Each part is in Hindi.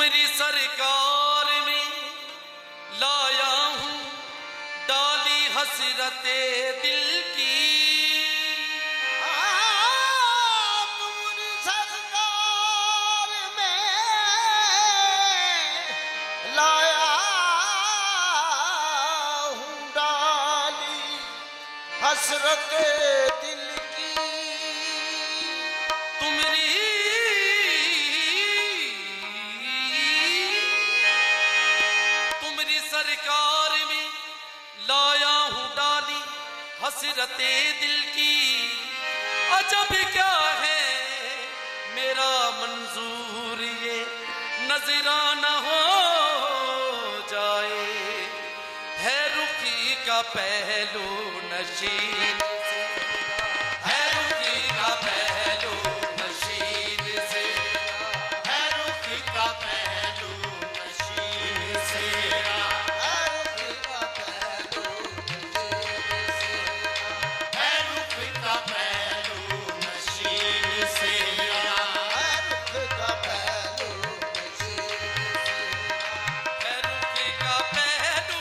तुम्हारी सरकार में लाया हूं डाली हसरते दिल की। तुम्हारी सरकार में लाया हूं डाली हसरते दिल की। तुम्हारी सरकार में लाया हूं डाली हसरते दिल की। अजब क्या है मेरा मंजूर ये नजराना हो जाए, है रुखी का पहलू नशीन से, है रुखी का पहलू नशीन से, है रुखी का पहलू नशीन से, है रुखी का पहलू नशीन से, है रुखी का पहलू है रुखी का पहलू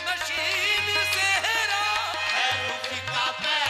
नशीन से, है रुखी का पहलू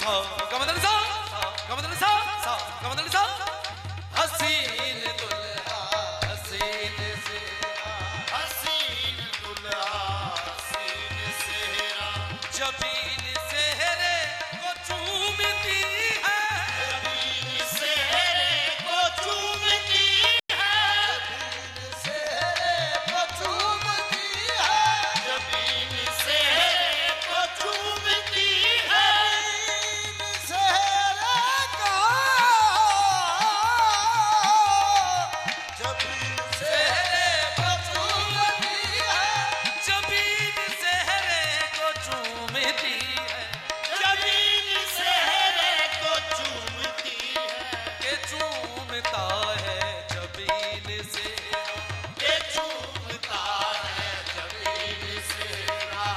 सा गमदन सा गमदन सा गमदन सा हसीन दुल्हा हसीन सेहरा हसीन दुल्हा हसीन सेहरा जबीन सेहरे को चूमती है जबीन सेहरे को चूमती है सेहरे को चूमती है जबीन सेहरे को चूमती है सेहरे का जबीन सेहरे को चूमती है जबीन सेहरे को चूमती है जबीन सेहरे को चूमती है के चूमता है जबीन सेहरा ये चूमता है जबीन सेहरा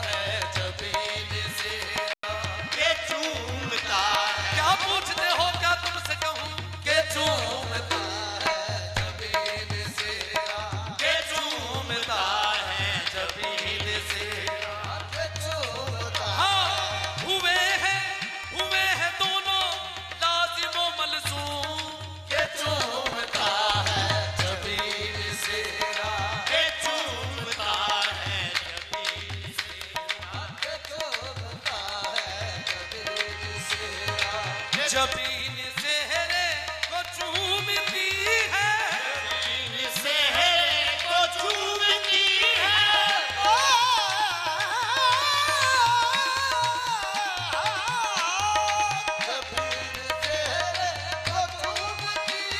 है जबीन सेहरा ये चूमता है क्या पूछते हो क्या तुमसे कहूँ के चूमता है जबीन सेहरा ये चूमता है जबीन सेहरा चूमता हाँ हुए हैं दोनों लाजिमो मलसूम ये चूमता है जबीन सेहरा ये चूमता है जबीन जबीन सेहरे को चूमती है सेहरे को चूमती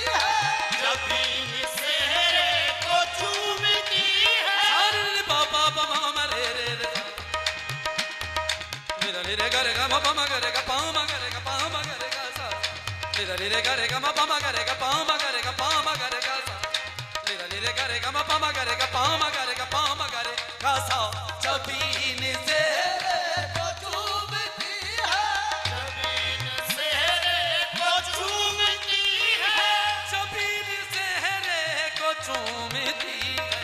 है जबीन सेहरे को चूमती है सारे बाबा बाबा मरे रे रे रे रे रे गा मा पा मा गा रे गा पा मा गा रे गा पा मा गा रे गा सा रे रे गा रे गा मा पा मा गा रे गा पा मा गा रे गा पा मा गा रे गा सा रे गा रे गा मा पा मा गा रे गा पा मा गा रे गा पा मा गा रे गा सा जबीन से जबीन सेहरे को चूमती है जबीन सेहरे को चूमती है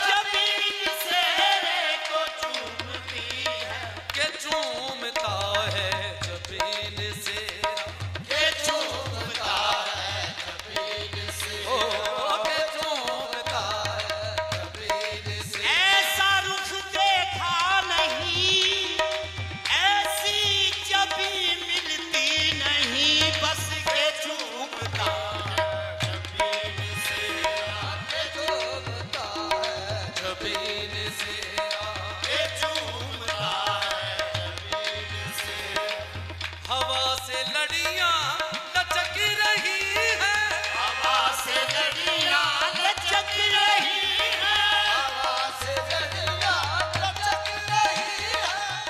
जबीन सेहरे को चूमती है के चूमता है जबीन सेहरा ये चूमता है जबीन ओ सेहरा के चूमता है जबीन सेहरा ऐसा रुख देखा नहीं ऐसी जबी मिलती नहीं बस के चूमता है जबीन सेहरा जबीन सेहरा ये चूमता है जबीन सेहरा हवा से लड़ियां लचक रही है हवा से लड़ियां लचक रही है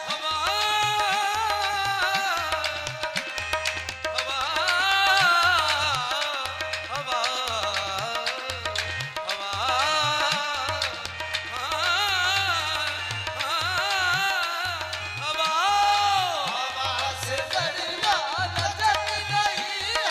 हवा हवा हवा हवा हवा से लड़ियां लचक रही है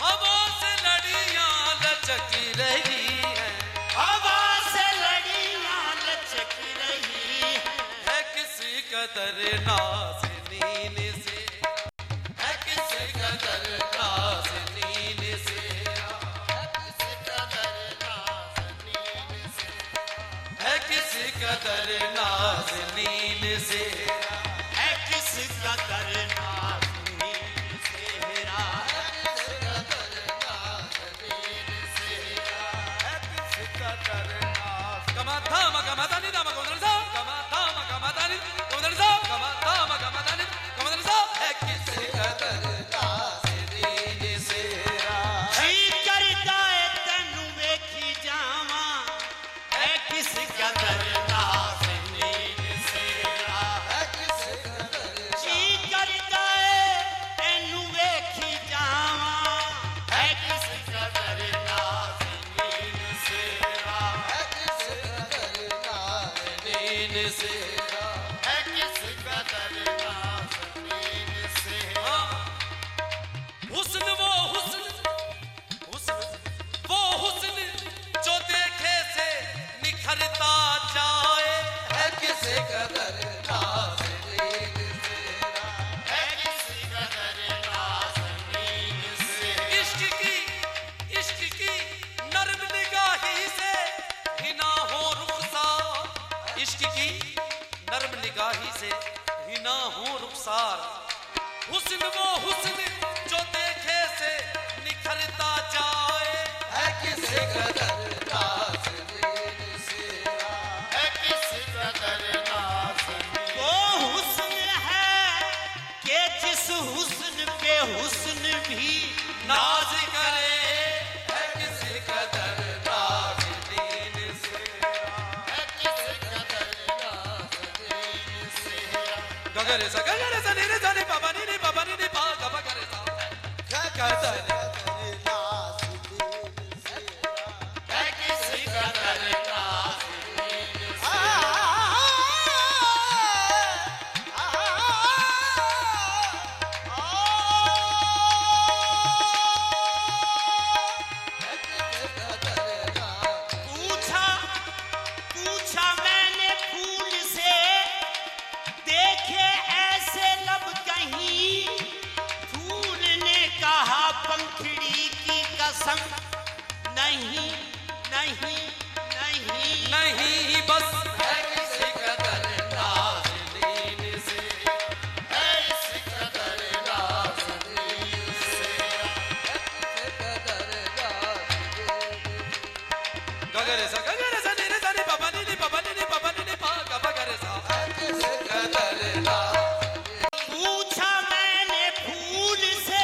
हवा से लड़ियां लचक रही है हवा से लड़ियां लचक रही है किसी कदर नाज़नीन से है किसी कदर नाज़नीन से है किसी कदर नाज़नीन से है किस कदर नाज़नीन सेहरा गमा धाम गमा दानी दाम गोदन सा गमा धाम गमा दानी गोदन सा गमा धाम गमा दानी गोदन सा है किसी कदर नाज़नीन से जी करदा है तैनू वेखी जावा है किस कदर नाज़नीन सेहरा जी करदा है तैनू वेखी जावा है किस कदर नाज़नीन सेहरा नाज़नीन से है किस कदर नाज़नीन इश्क की नर्म निगाही से हिना हूँ रुखसार, हुस्न वो हुस्न जो देखे से निखरता जाए, है किस कदर नाज़नीन सेरा, है किस कदर नाज़नीन। वो हुस्न है कि जिस हुस्न पे हुस्न भी नाज करे, है किस कदर नाज़नीन सेरा, है किस कदर नाज़नीन सेरा। गगरे सा नी रे सा नी बाबा नी पा गबा करे सा, है कहता है नाज़नीन सेरा, है किस कदर नाज़नीन सेरा। पूछा पूछा मैंने फूल से, देखे ऐसे लब कहीं, फूल ने कहा पंखड़ी की कसम, नहीं नहीं नहीं नहीं बस है किस कदर नाज़नीन सेरा, है इस कदर नाज़नीन सेरा, है किस कदर नाज़नीन। गगरे सा नी रे सा नी बाबा नी पा गबा करे सा, है किस कदर नाज़नीन। पूछा मैंने फूल से,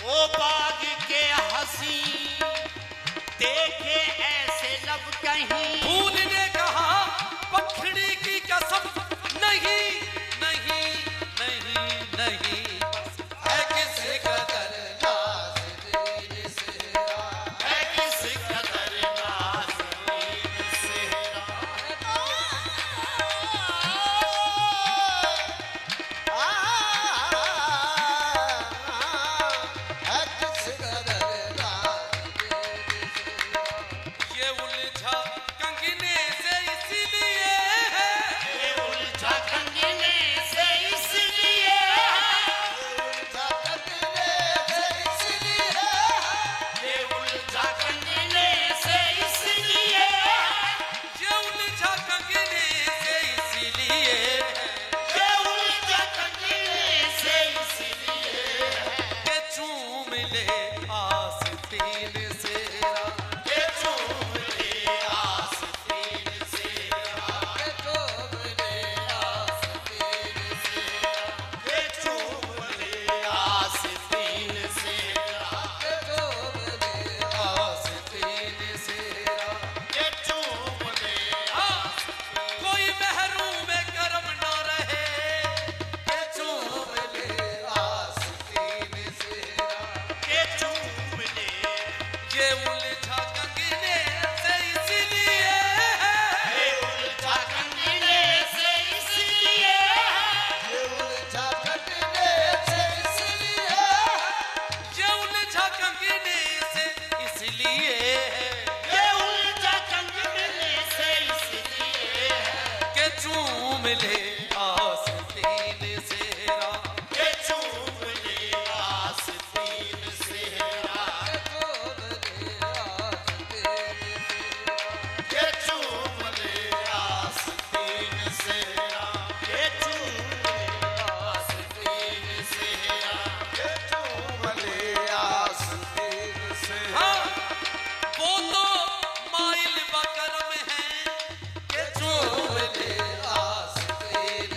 ओ बाग के हंसी, देखे ऐसे लब कहीं, फूल ने कहा पंखड़ी की कसम, नहीं नहीं नहीं नहीं बस है किस कदर नाज़नीन सेरा, है किस कदर नाज़नीन सेरा। है किस कदर नाज़नीन सेरा। ये उलझा कंगने से इसीलिए है, ये उलझा कंगने से इसलिए, उलझा कंगने से इसलिए, ये उलझा कंगने से इसलिए, ये उलझा कंगने से इसीलिए है, ये उलझा कंगने से इसलिए, के चूम ले आस्तीन सेरा, ये चूम ले आस्तीन सेरा, के चोमने आस्तीन सेरा, ये चूम ले आस्तीन सेरा, के चोमने आस्तीन सेरा। ये चूम ले कोई महरूम करम न रहे, के चोमने आस्तीन सेरा, ये चूम ले, ये उलझा कंगने से इसीलिए है, ये उलझा कंगने से इसलिए, ये उलझा कंगने से इसलिए, ये उलझा कंगने से इसलिए है, ये उलझा कंगने से इसलिए, के चूम ले आस्तीन सेरा, ये चूम ले आस्तीन सेरा, के चोमने आस्तीन सेरा। ये चूम ले आस्तीन सेरा, ये चूम ले आस्तीन सेरा, के चोमने आस्तीन सेरा। हाँ, वो तो माइल बकरम है, के चोमने आस्तीन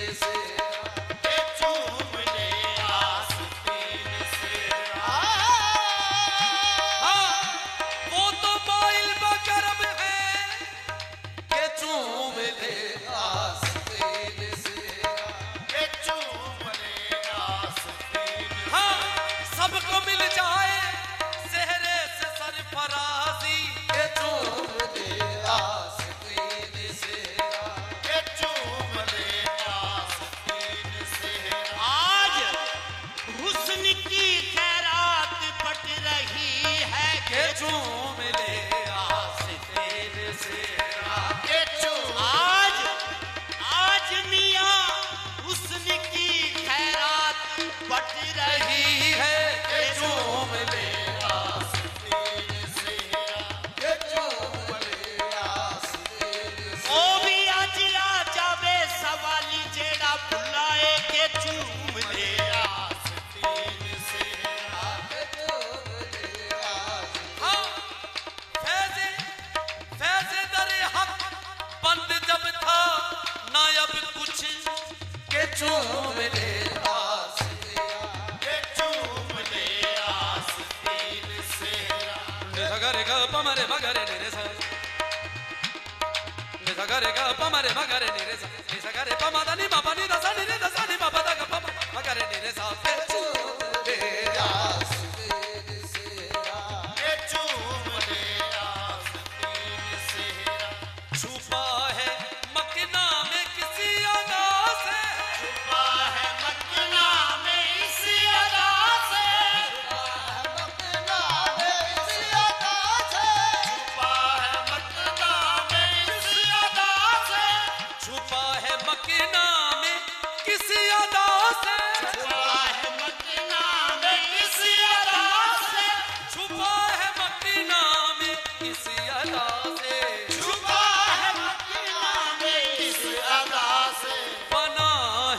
रे म ग रे नि रे सा नि सा ग रे प म दा नि म प नि दा सा नि रे दा सा नि म प दा ग प म ग रे नि रे सा के चूम ले आस्तीन सेरा के चूम ले आस्तीन सेरा छुपा है मकना में किसी अदा से छुपा है मकना में इसी अदा से मकना में इसी अदा से छुपा है मकना में इसी अदा से छुपा है मकना में किसी अदा से छुपा है मकना में इसी अदा से छुपा है मकना में किसी अदा से छुपा है मकना में इस अदा से बना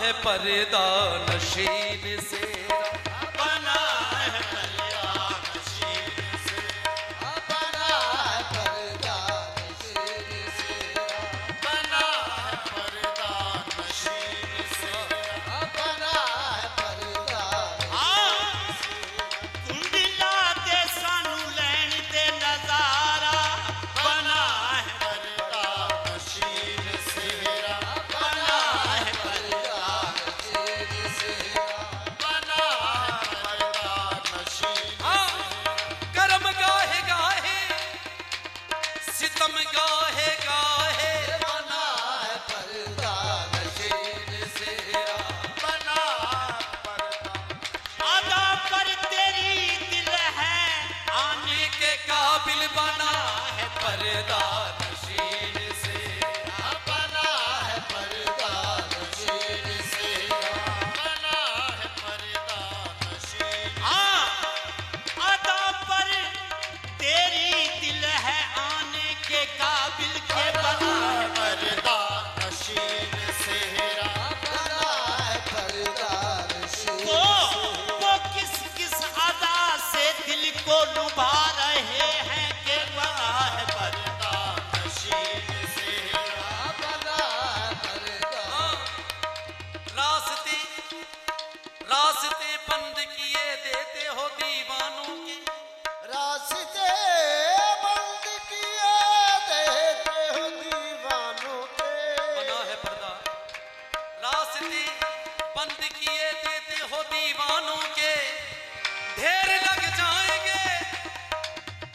है पर्दा नशीन से बना है पर्दा नशीन से अपना पर्दा नशीन सेरा बना है पर्दा नशीन से अपना पर्दा कुंडला ते सानू लैण ते नजारा बना है पर्दा नशीन सेरा बना है पर्दा नशीन सेरा बना है पर्दा नशीन हाँ, करम गाहे गाहे सितम गाहे गाहे बना है पर्दा नशीन सेरा बना पर्दा अदा पर तेरी दिल है आने के काबिल बना है पर्दा नशीन से अपना है पर्दा नशीन सेरा बना है पर्दा नशीन अदा पर तेरी दिल है आने के काबिल के बना है पर्दा नशीन सेरा अपना है पर्दा नशीन वो किस किस अदा से दिल को लुभा रहे हैं के बना है पर्दा नशीन सेरा अपना है पर्दा रास्ते रास्ते बंद किए देते हो दीवानों के रास्ते बंद किए देते हो दीवानों के बना है पर्दा रास्ते बंद किए देते हो दीवानों के ढेर लग जाएंगे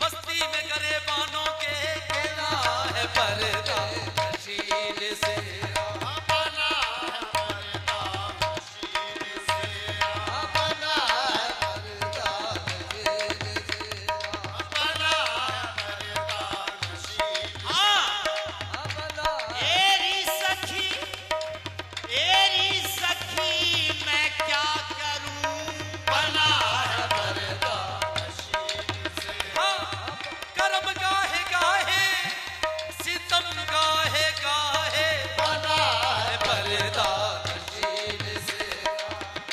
बस्ती में गरेबानों के बना है पर्दा नशीन से बना है पर्दा नशीन सेरा अपना है पर्दा नशीन सेरा बना है पर्दा नशीन अपना एरी सखी मैं क्या करूं बना है पर्दा नशीन सेरा हाँ, करम गाहे गाहे सितम गाहे गाहे बना है पर्दा नशीन सेरा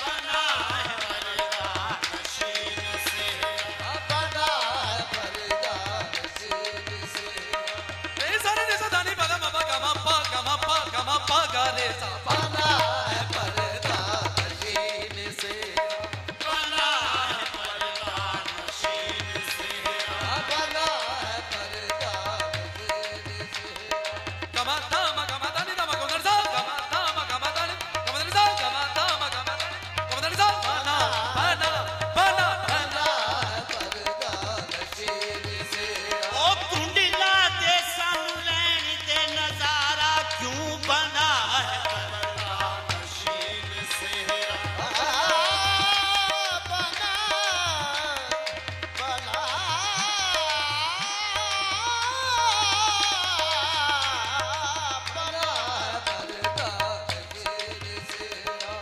बना है पर्दा नशीन सेरा अपना है पर्दा नशीन सेरा रे सारे रे सा दानी पा मा पा गा रे सा बना है पर्दा नशीन सेरा बना है पर्दा नशीन सेरा अपना है पर्दा नशीन सेरा गमा ता मा गमा दानी दा मा गोदर सा गमा ता मा गमा दानी गमा दानी सा गमा ता मा गमा दानी गमा दानी सा बना बना बना बना है पर्दा नशीन सेरा ओ कुंडला दे सानू लैण ते नजारा क्यों बना है पर्दा नशीन सेरा बना बना बना है पर्दा नशीन सेरा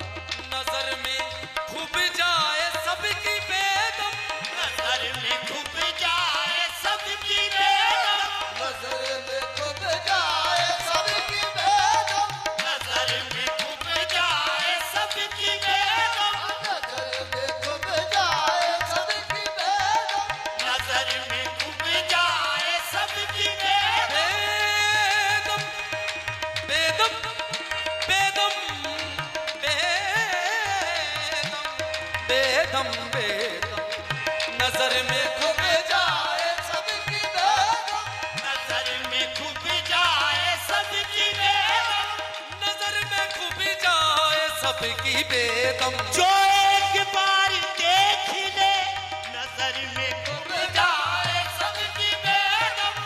नजर में खूब जाए सबकी बेदम नजर में खूब जाए सबकी बेदम नजर में खुद जाए सबकी बेदम नजर में खूब जाए सबकी बेदम नजर में खुद जाए सबकी बेदम नजर में खूब जाए सबकी बेदम बेदम बेदम बेदम बेदम बेदम नजर में खुद जाए सबकी बेदम नजर में खूब जाए सबकी बेदम सबकी बेदम। जो एक बार देख ले नजर में खुब जाए सबकी बेदम,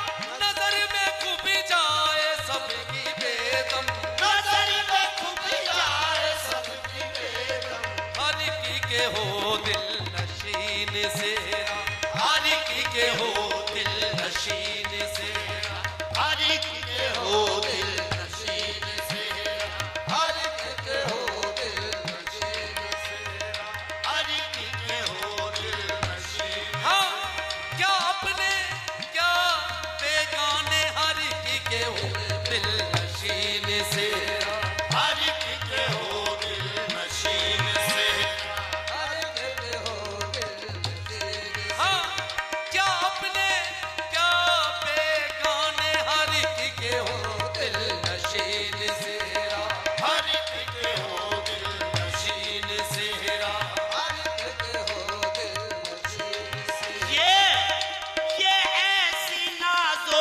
नजर में खूब जाए सबकी बेदम, नजर में खुब जाए सबकी बेदम। हर की के हो दिल नशीन सेरा, हर की के हो दिल नशीन सेरा, हर एक के हो दिल नशीन सेरा, हर एक के हो दिल नशीन सेरा। हर एक के हो दिल नशीन। हाँ क्या अपने क्या बेगाने, हर की के हो दिल नशीन सेरा, हर एक के हो दिल नशीन सेरा, हर एक के हो दिल नशीन सेरा। हाँ क्या अपने क्या बेगाने, हर की के हो दिल नशीन सेरा, हर एक के हो दिल नशीन सेरा। हर एक के हो दिल नशीन सेरा। ये ऐसी नाज़ो